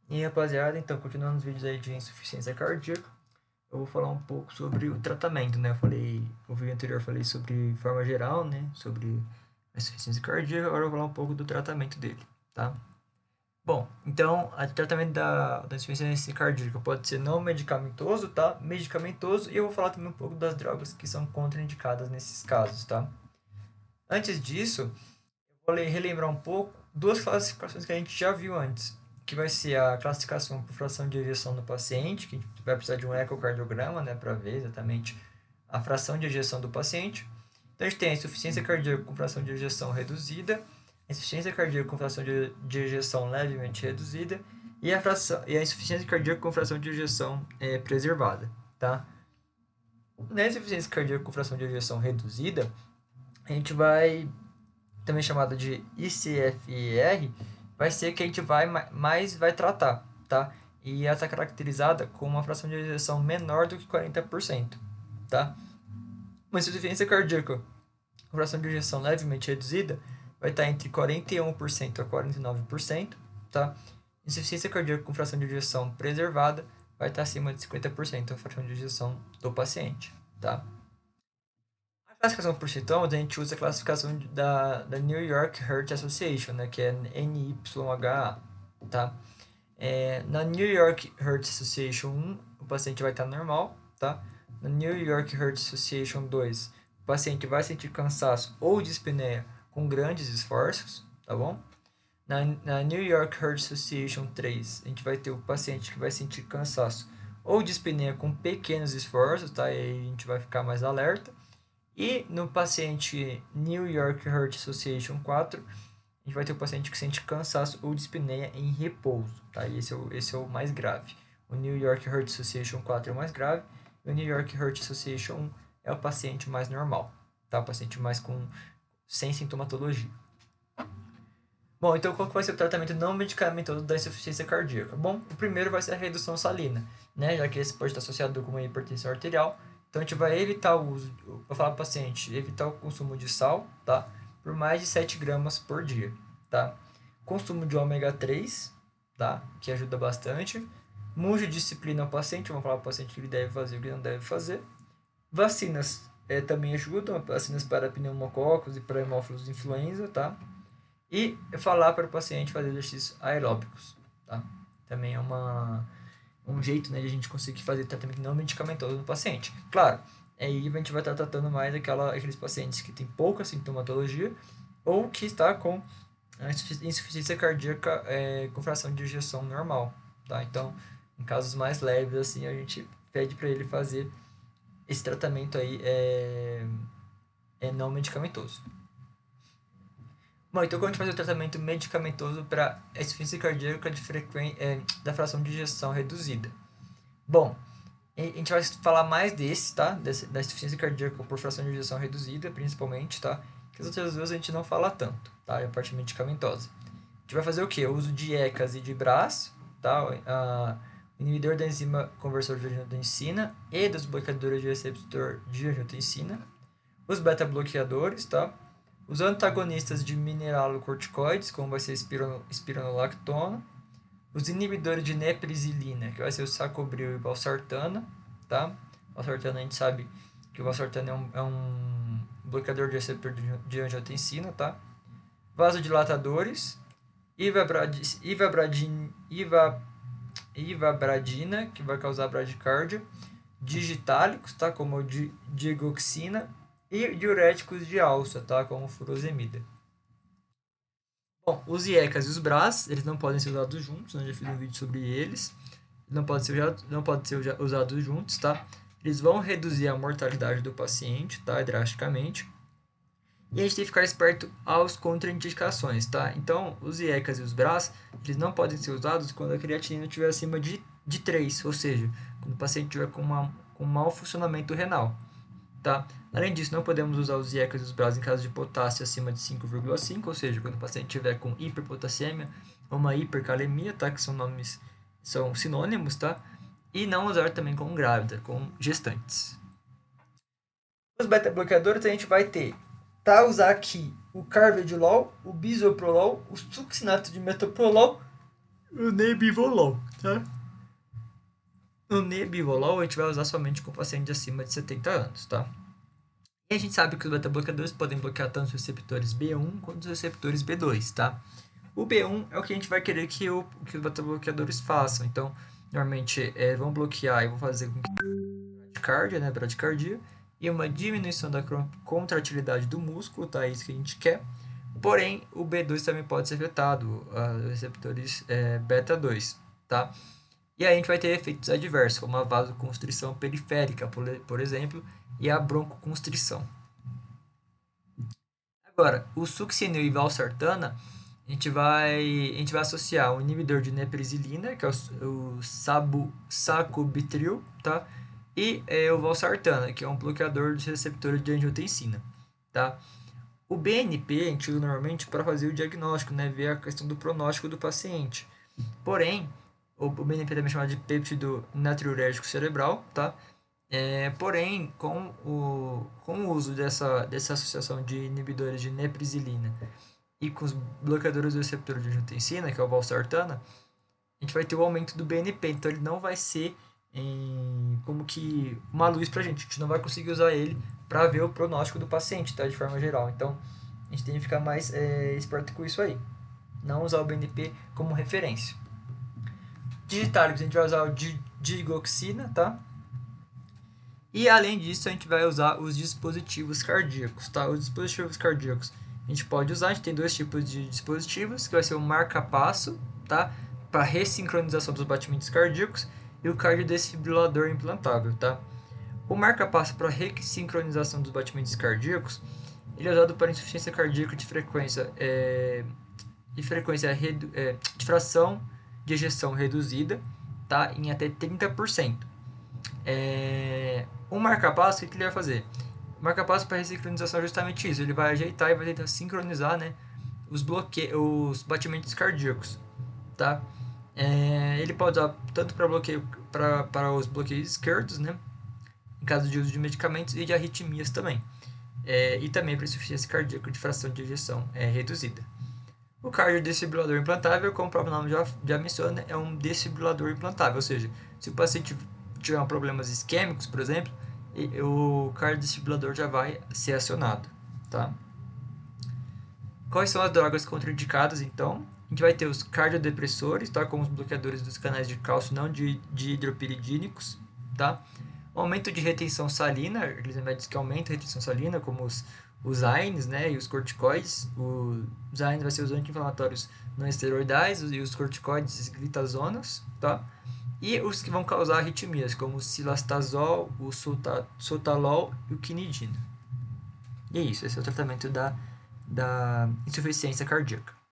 E rapaziada, então, continuando os vídeos aí de insuficiência cardíaca, eu vou falar um pouco sobre o tratamento, né? No vídeo anterior eu falei sobre forma geral, né? Sobre a insuficiência cardíaca, agora eu vou falar um pouco do tratamento dele, tá? Bom, então, o tratamento da insuficiência cardíaca pode ser não medicamentoso, tá? Medicamentoso, e eu vou falar também um pouco das drogas que são contraindicadas nesses casos, tá? Antes disso, vou relembrar um pouco duas classificações que a gente já viu antes, que vai ser a classificação por fração de ejeção do paciente, que vai precisar de um ecocardiograma, né, para ver exatamente a fração de ejeção do paciente. Então a gente tem a insuficiência cardíaca com fração de ejeção reduzida, a insuficiência cardíaca com fração de ejeção levemente reduzida e a insuficiência cardíaca com fração de ejeção preservada, tá? Na insuficiência cardíaca com fração de ejeção reduzida, a gente vai também chamada de ICFR, vai ser que a gente mais vai tratar, tá? E essa é caracterizada com uma fração de ejeção menor do que 40%, tá? Uma insuficiência cardíaca com fração de ejeção levemente reduzida vai estar entre 41% a 49%, tá? Insuficiência cardíaca com fração de ejeção preservada vai estar acima de 50% a fração de ejeção do paciente, tá? A classificação por sintomas, a gente usa a classificação da New York Heart Association, né, que é NYHA, tá? Na New York Heart Association 1, o paciente vai estar normal, tá? Na New York Heart Association 2, o paciente vai sentir cansaço ou dispneia com grandes esforços, tá bom? Na New York Heart Association 3, a gente vai ter o paciente que vai sentir cansaço ou dispneia com pequenos esforços, tá? E aí a gente vai ficar mais alerta. E no paciente New York Heart Association 4, a gente vai ter o paciente que sente cansaço ou dispneia em repouso, tá? E esse é o mais grave. O New York Heart Association 4 é o mais grave, e o New York Heart Association 1 é o paciente mais normal, tá? O paciente mais sem sintomatologia. Bom, então qual que vai ser o tratamento não medicamentoso da insuficiência cardíaca? Bom, o primeiro vai ser a redução salina, né? Já que esse pode estar associado com uma hipertensão arterial. Então a gente vai evitar o uso, vou falar para o paciente, evitar o consumo de sal, tá? Por mais de 7 gramas por dia, tá? Consumo de ômega 3, tá? Que ajuda bastante. Multidisciplina ao paciente, vamos falar para o paciente o que ele deve fazer e o que não deve fazer. Vacinas também ajudam, vacinas para pneumococos e para hemófilos influenza, tá? E falar para o paciente fazer exercícios aeróbicos, tá? Também é um jeito, né, de a gente conseguir fazer tratamento não medicamentoso no paciente. Claro, aí a gente vai estar tratando mais aqueles pacientes que têm pouca sintomatologia ou que está com insuficiência cardíaca com fração de ejeção normal, tá? Então, em casos mais leves, assim, a gente pede para ele fazer esse tratamento aí não medicamentoso. Bom, então quando a gente faz o tratamento medicamentoso para insuficiência cardíaca da fração de ejeção reduzida. Bom, a gente vai falar mais desse, tá? Da insuficiência cardíaca por fração de ejeção reduzida, principalmente, tá? Que as outras duas a gente não fala tanto, tá? É a parte medicamentosa. A gente vai fazer o quê? O uso de ECAs e de BRAS, tá? O inibidor da enzima conversor de angiotensina e dos bloqueadores de receptor de angiotensina. Os beta-bloqueadores, tá? Os antagonistas de mineralocorticoides, como vai ser espironolactona. Os inibidores de neprisilina, que vai ser o sacubril e o valsartana, tá? Valsartana a gente sabe que o valsartana é um bloqueador de receptor de angiotensina, tá? Vasodilatadores, ivabradina, que vai causar bradicardia, digitálicos, tá? Como o digoxina, e diuréticos de alça, tá? Como furosemida. Bom, os IECAs e os BRAS, eles não podem ser usados juntos, né? Eu já fiz um vídeo sobre eles. Não podem ser usados juntos, tá? Eles vão reduzir a mortalidade do paciente, tá? Drasticamente. E a gente tem que ficar esperto aos contraindicações, tá? Então, os IECAs e os BRAS, eles não podem ser usados quando a creatinina estiver acima de 3, ou seja, quando o paciente estiver com mau funcionamento renal, tá? Além disso, não podemos usar os IECAs e os BRAS em caso de potássio acima de 5,5, ou seja, quando o paciente estiver com hiperpotassemia ou uma hipercalemia, tá? Que são sinônimos, tá? E não usar também com grávida, com gestantes. Os beta-bloqueadores a gente vai ter, tá? Usar aqui o carvedilol, o bisoprolol, o succinato de metoprolol o nebivolol, tá? O nebivolol a gente vai usar somente com pacientes acima de 70 anos, tá? E a gente sabe que os beta-bloqueadores podem bloquear tanto os receptores B1 quanto os receptores B2, tá? O B1 é o que a gente vai querer que os beta-bloqueadores façam. Então, normalmente, vão bloquear e vão fazer com que bradicardia, né, bradicardia, e uma diminuição da contratilidade do músculo, tá? É isso que a gente quer. Porém, o B2 também pode ser afetado, os receptores beta 2, tá? E aí a gente vai ter efeitos adversos, como a vasoconstrição periférica, por exemplo, e a broncoconstrição. Agora, o succinil e valsartana, a gente vai associar um inibidor de neprisilina, que é o sacubitril, tá? E o valsartana, que é um bloqueador dos receptores de angiotensina, tá? O BNP a gente usa normalmente para fazer o diagnóstico, né? Ver a questão do pronóstico do paciente. Porém, o BNP também é chamado de péptido natriurético cerebral, tá? Porém, com o uso dessa associação de inibidores de neprisilina e com os bloqueadores do receptor de angiotensina, que é o valsartana, a gente vai ter o aumento do BNP. Então, ele não vai ser como que uma luz pra gente. A gente não vai conseguir usar ele para ver o pronóstico do paciente, tá? De forma geral. Então, a gente tem que ficar mais esperto com isso aí. Não usar o BNP como referência. Digitálicos, a gente vai usar o digoxina, tá? E além disso, a gente vai usar os dispositivos cardíacos, tá? Os dispositivos cardíacos a gente pode usar, a gente tem dois tipos de dispositivos, que vai ser o marca-passo, tá? Para ressincronização dos batimentos cardíacos e o cardiodesfibrilador implantável, tá? O marca-passo para ressincronização dos batimentos cardíacos, ele é usado para insuficiência cardíaca de frequência de fração de ejeção reduzida, tá? Em até 30%. O marca-passo, o que ele vai fazer? O marca-passo para ressincronização é justamente isso. Ele vai ajeitar e vai tentar sincronizar, né, os batimentos cardíacos, tá? Ele pode usar tanto para bloqueio para os bloqueios esquerdos, né, em caso de uso de medicamentos e de arritmias também. E também para insuficiência cardíaca de fração de ejeção reduzida. O cardiodesfibrilador implantável, como o próprio nome já menciona, é um desfibrilador implantável, ou seja, se o paciente tiver problemas isquêmicos, por exemplo, o cardiodesfibrilador já vai ser acionado, tá? Quais são as drogas contraindicadas, então? A gente vai ter os cardiodepressores, tá? Como os bloqueadores dos canais de cálcio não de hidropiridínicos, tá? O aumento de retenção salina, aqueles remédios que aumentam a retenção salina, como os AINES, né, e os corticoides. Os AINES vai ser os anti-inflamatórios não esteroidais e os corticoides glitazonas, tá? E os que vão causar arritmias, como o cilastazol, o sotalol e o quinidina. E é isso, esse é o tratamento da insuficiência cardíaca.